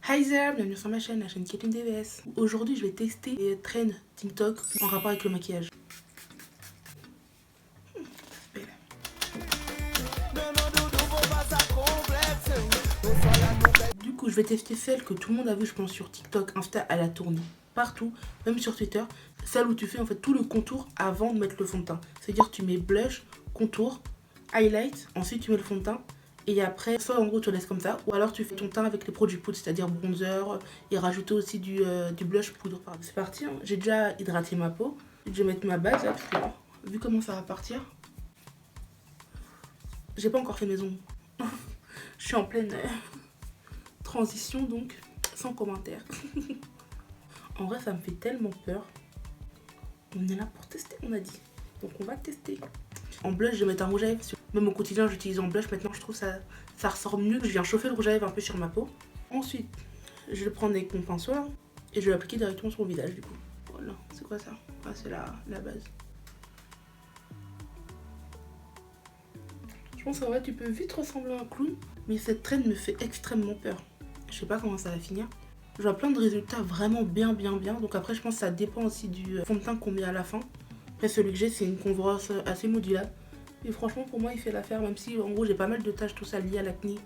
Hi there, bienvenue sur ma chaîne, la chaîne Katelyn DVS. Aujourd'hui, je vais tester les trends TikTok en rapport avec le maquillage. Du coup, je vais tester celle que tout le monde a vu, je pense, sur TikTok, Insta, elle a tourné partout, même sur Twitter. Celle où tu fais en fait tout le contour avant de mettre le fond de teint. C'est-à-dire tu mets blush, contour, highlight, ensuite tu mets le fond de teint. Et après, soit en gros tu laisses comme ça, ou alors tu fais ton teint avec les produits poudre, c'est-à-dire bronzer, et rajouter aussi du blush poudre. C'est parti, hein. J'ai déjà hydraté ma peau. Je vais mettre ma base là, parce que vu comment ça va partir, j'ai pas encore fait mes ongles. Je suis en pleine transition, donc sans commentaire. En vrai, ça me fait tellement peur. On est là pour tester, on a dit. Donc on va tester. En blush, je vais mettre un rouge à lèvres. Même au quotidien, j'utilise en blush. Maintenant, je trouve ça ressort mieux. Je viens chauffer le rouge à lèvres un peu sur ma peau. Ensuite, je vais le prendre avec mon pinceau là, et je vais l'appliquer directement sur mon visage du coup. Voilà, c'est quoi ça? Ah, c'est la base. Je pense qu'en vrai, tu peux vite ressembler à un clown. Mais cette traîne me fait extrêmement peur. Je sais pas comment ça va finir. Je vois plein de résultats vraiment bien. Donc après, je pense que ça dépend aussi du fond de teint qu'on met à la fin. Après, celui que j'ai, c'est une convoise assez modulable. Et franchement, pour moi, il fait l'affaire, même si en gros, j'ai pas mal de taches, tout ça lié à l'acné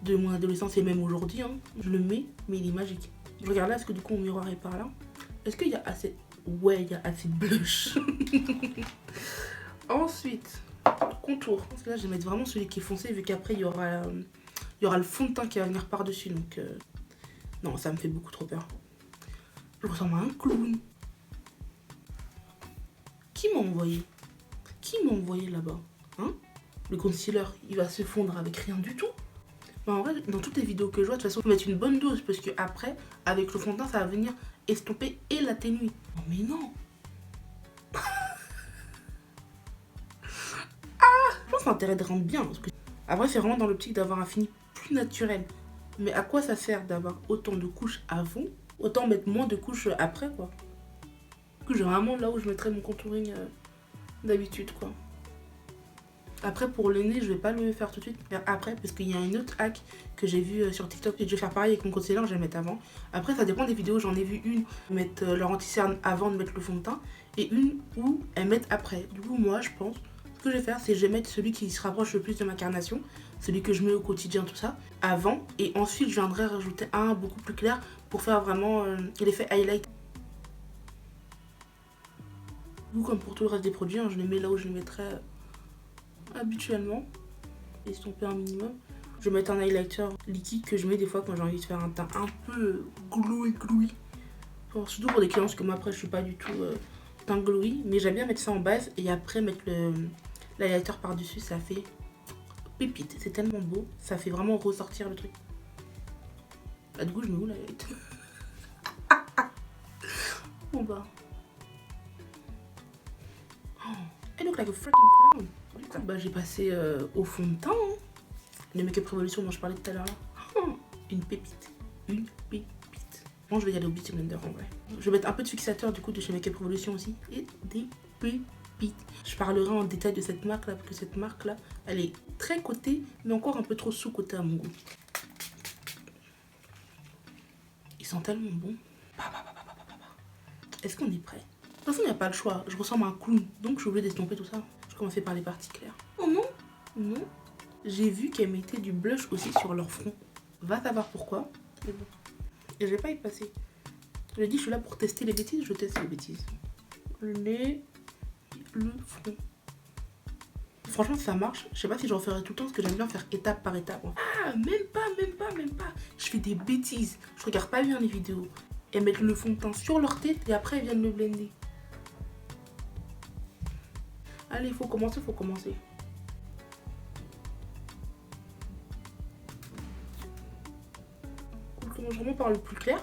de mon adolescence et même aujourd'hui. Hein. Je le mets, mais il est magique. Je regarde là, est-ce que du coup, mon miroir est par là? Est-ce qu'il y a assez... Ouais, il y a assez de blush. Ensuite, contour. Parce que là, je vais mettre vraiment celui qui est foncé, vu qu'après, il y aura le fond de teint qui va venir par-dessus. Donc, non, ça me fait beaucoup trop peur. Je ressemble à un clown. Qui m'a envoyé? Qui m'a envoyé là-bas? Hein? Le concealer, il va se fondre avec rien du tout. Mais en vrai, dans toutes les vidéos que je vois, de toute façon, il faut mettre une bonne dose. Parce que après, avec le fond de teint, ça va venir estomper et l'atténuer. Non, mais non. Je pense que l'intérêt de rendre bien. Parce que après, c'est vraiment dans l'optique d'avoir un fini plus naturel. Mais à quoi ça sert d'avoir autant de couches avant? Autant mettre moins de couches après, quoi. Du coup, j'ai vraiment là où je mettrais mon contouring d'habitude, quoi. Après, pour le nez, je vais pas le faire tout de suite, mais après, parce qu'il y a une autre hack que j'ai vu sur TikTok, et je vais faire pareil avec mon concealer, je vais le mettre avant. Après, ça dépend des vidéos, j'en ai vu une mettre leur anti-cerne avant de mettre le fond de teint, et une où elles mettent après. Du coup, moi, je pense, ce que je vais faire, c'est que je vais mettre celui qui se rapproche le plus de ma carnation, celui que je mets au quotidien, tout ça, avant, et ensuite, je viendrai rajouter un beaucoup plus clair pour faire vraiment l'effet highlight. Du coup, comme pour tout le reste des produits, hein, je les mets là où je les mettrais habituellement, estomper un minimum. Je vais mettre un highlighter liquide que je mets des fois quand j'ai envie de faire un teint un peu glowy. Surtout pour des clients, parce que moi après je suis pas du tout teint glowy, mais j'aime bien mettre ça en base et après mettre l'highlighter par dessus, ça fait pépite, c'est tellement beau, ça fait vraiment ressortir le truc. Là du coup je mets où l'highlighter? Bon bah. Oh, I look like a freaking clown. Bah, j'ai passé au fond de teint, hein. Le Make-up Revolution dont je parlais tout à l'heure là. Oh, une pépite. Une pépite. Bon, je vais y aller au Beauty Blender en vrai. Je vais mettre un peu de fixateur du coup de chez Make-up Revolution aussi. Et des pépites. Je parlerai en détail de cette marque là, parce que cette marque là, elle est très cotée, mais encore un peu trop sous-cotée à mon goût. Ils sont tellement bons. Est-ce qu'on est prêt? De toute façon, il n'y a pas le choix. Je ressemble à un clown, donc je suis obligée d'estomper tout ça. Je vais commencer par les parties claires. Oh non, non. J'ai vu qu'elles mettaient du blush aussi sur leur front. Va savoir pourquoi. Mais bon. Et je vais pas y passer. Je dis, je suis là pour tester les bêtises, je teste les bêtises. Le nez, le front. Franchement, ça marche. Je sais pas si je referai tout le temps parce que j'aime bien faire étape par étape. Ah, même pas. Je fais des bêtises. Je regarde pas bien les vidéos. Elles mettent le fond de teint sur leur tête et après elles viennent le blender. Allez, faut commencer. On commence vraiment par le plus clair.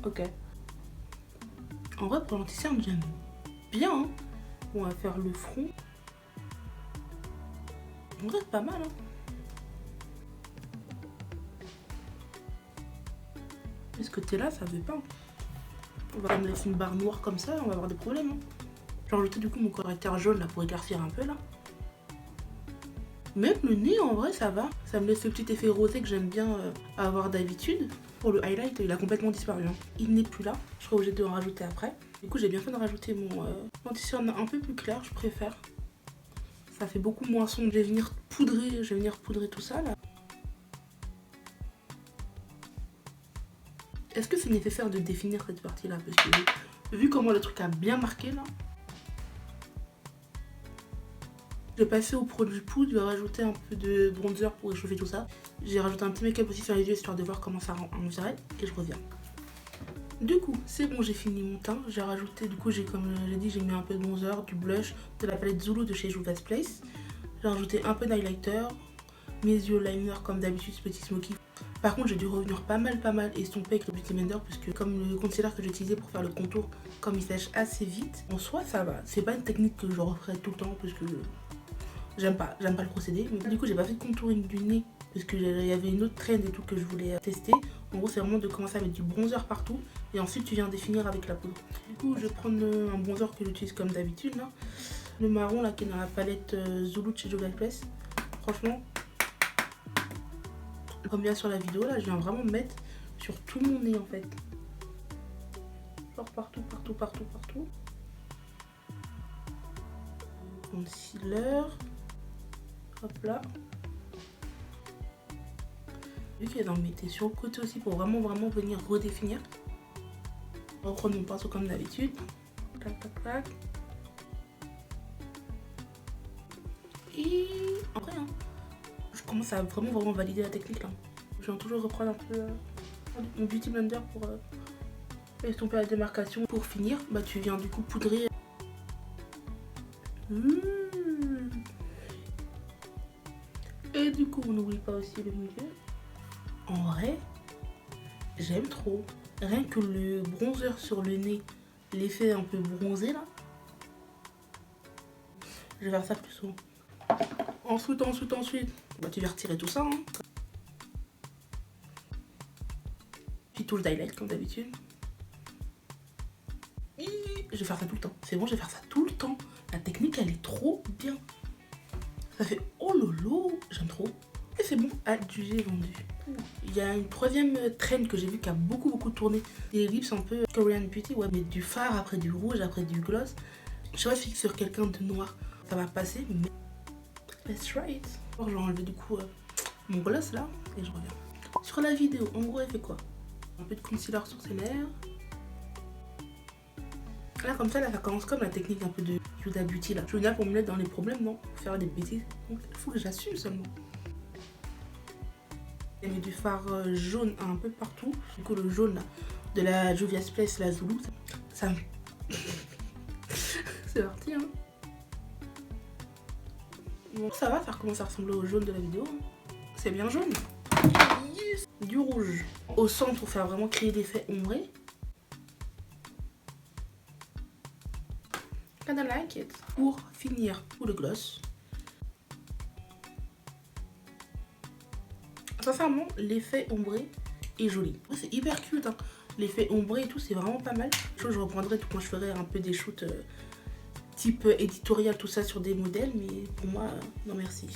Ok. En vrai, pour l'anti-cerne, j'aime bien. Hein. On va faire le front. En vrai, c'est pas mal. Hein. Et ce côté-là, ça veut pas. On va me laisser une barre noire comme ça, on va avoir des problèmes. Hein. J'ai rajouté du coup mon correcteur jaune là pour éclaircir un peu là. Même le nez, en vrai, ça va. Ça me laisse ce petit effet rosé que j'aime bien avoir d'habitude. Pour le highlight, il a complètement disparu. Hein. Il n'est plus là. Je serai obligée de le rajouter après. Du coup, j'ai bien fait de rajouter mon t-shirt un peu plus clair, je préfère. Ça fait beaucoup moins sombre. Je vais venir poudrer tout ça, là. Est-ce que c'est nécessaire de définir cette partie-là? Parce que vu comment le truc a bien marqué, là. Je vais passer au produit poudre, je vais rajouter un peu de bronzer pour réchauffer tout ça. J'ai rajouté un petit make-up aussi sur les yeux histoire de voir comment ça rend en direct et je reviens. Du coup, c'est bon, j'ai fini mon teint. J'ai rajouté, du coup, comme j'ai dit, j'ai mis un peu de bronzer, du blush, de la palette Zulu de chez Juvia's Place. J'ai rajouté un peu d'highlighter, mes yeux liner comme d'habitude, ce petit smoky. Par contre, j'ai dû revenir pas mal estomper avec le Beauty Blender parce que comme le concealer que j'ai utilisé pour faire le contour, comme il sèche assez vite, en soi, ça va. C'est pas une technique que je referai tout le temps parce que j'aime pas le procédé. Mais du coup, j'ai pas fait de contouring du nez parce qu'il y avait une autre trend et tout que je voulais tester. En gros, c'est vraiment de commencer à mettre du bronzer partout et ensuite tu viens définir avec la poudre. Du coup, je vais prendre un bronzer que j'utilise comme d'habitude là. Le marron là qui est dans la palette Zulu de chez Juvia's Place. Franchement, comme bien sur la vidéo là, je viens vraiment mettre sur tout mon nez en fait. Genre partout. Concealer. Hop là. Vu qu'il y a dans mes têtes sur le côté aussi pour vraiment venir redéfinir. On va reprendre mon pinceau comme d'habitude. Clac. Et en vrai, hein, je commence à vraiment valider la technique là. Je vais toujours reprendre un peu mon Beauty Blender pour estomper la démarcation. Pour finir, bah tu viens du coup poudrer. Et du coup, on n'oublie pas aussi le milieu. En vrai, j'aime trop. Rien que le bronzer sur le nez, l'effet un peu bronzé là. Je vais faire ça plus souvent. Ensuite, bah, tu vas retirer tout ça. Hein. Puis touche d'highlight comme d'habitude. Je vais faire ça tout le temps. C'est bon, je vais faire ça tout le temps. La technique, elle est trop bien. Ça fait oh lolo, j'aime trop. Et c'est bon, adjugé, vendu. Il y a une troisième trend que j'ai vu qui a beaucoup tourné. Des lips un peu Korean Beauty, ouais, mais du fard, après du rouge, après du gloss. Je serais fixée sur quelqu'un de noir. Ça va passer, mais let's try it. Alors, je vais enlever du coup mon gloss là et je reviens. Sur la vidéo, en gros, elle fait quoi? Un peu de concealer sur ses lèvres. Là, comme ça, là, ça commence comme la technique un peu de Huda Beauty là. Je suis là pour me mettre dans les problèmes, non? Pour faire des bêtises. Donc, il faut que j'assume seulement. J'ai mis du fard jaune un peu partout. Du coup, le jaune là, de la Juvia's Place, la Zulu, ça me... C'est parti, hein. Bon, ça va, ça recommence à ressembler au jaune de la vidéo. C'est bien jaune. Yes. Du rouge au centre pour faire vraiment créer l'effet ombré. And I like it. Pour finir, pour le gloss. Sincèrement, l'effet ombré est joli. C'est hyper cute, hein. L'effet ombré et tout, c'est vraiment pas mal. Je reprendrai tout quand je ferai un peu des shoots type éditorial, tout ça sur des modèles. Mais pour moi, non merci.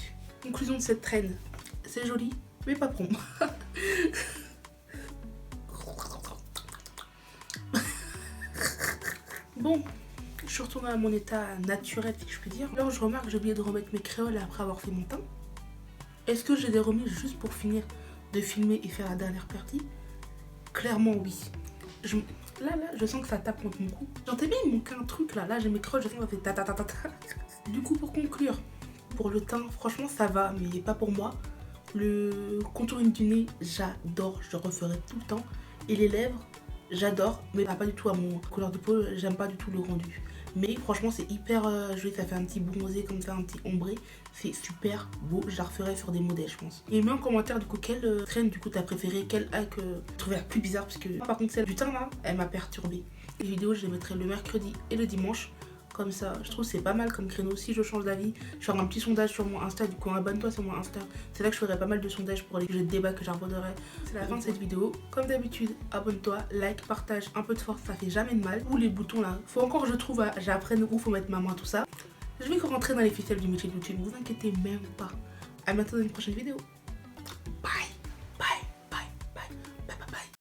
Conclusion de cette traîne. C'est joli, mais pas pour moi. Bon, je suis retournée à mon état naturel, si je puis dire. Alors je remarque que j'ai oublié de remettre mes créoles après avoir fait mon teint. Est-ce que j'ai des remises juste pour finir de filmer et faire la dernière partie? Clairement oui. Là, je sens que ça tape contre mon cou. J'entends bien, il manque un truc là. Là, j'ai mes créoles, je sens que ça fait ta ta ta ta ta. Du coup, pour conclure, pour le teint, franchement ça va, mais pas pour moi. Le contouring du nez, j'adore, je le referai tout le temps. Et les lèvres, j'adore, mais pas du tout à mon couleur de peau, j'aime pas du tout le rendu. Mais franchement, c'est hyper joli, ça fait un petit bronzé comme ça, un petit ombré. C'est super beau, je la referai sur des modèles, je pense. Et mets en commentaire du coup quelle traîne du coup t'as préféré, quelle hack tu trouvais la plus bizarre, parce que par contre celle du teint là, elle m'a perturbée. Les vidéos, je les mettrai le mercredi et le dimanche. Comme ça, je trouve que c'est pas mal comme créneau. Si je change d'avis, je ferai un petit sondage sur mon Insta. Du coup, abonne-toi sur mon Insta. C'est là que je ferai pas mal de sondages pour les jeux de débat que j'aborderai. C'est la fin de cette vidéo. Comme d'habitude, abonne-toi, like, partage, un peu de force, ça fait jamais de mal. Ou les boutons là. Faut encore, je trouve, j'apprenne où faut mettre ma main, tout ça. Je vais rentrer dans les ficelles du métier de YouTube. Ne vous inquiétez même pas. À bientôt dans une prochaine vidéo.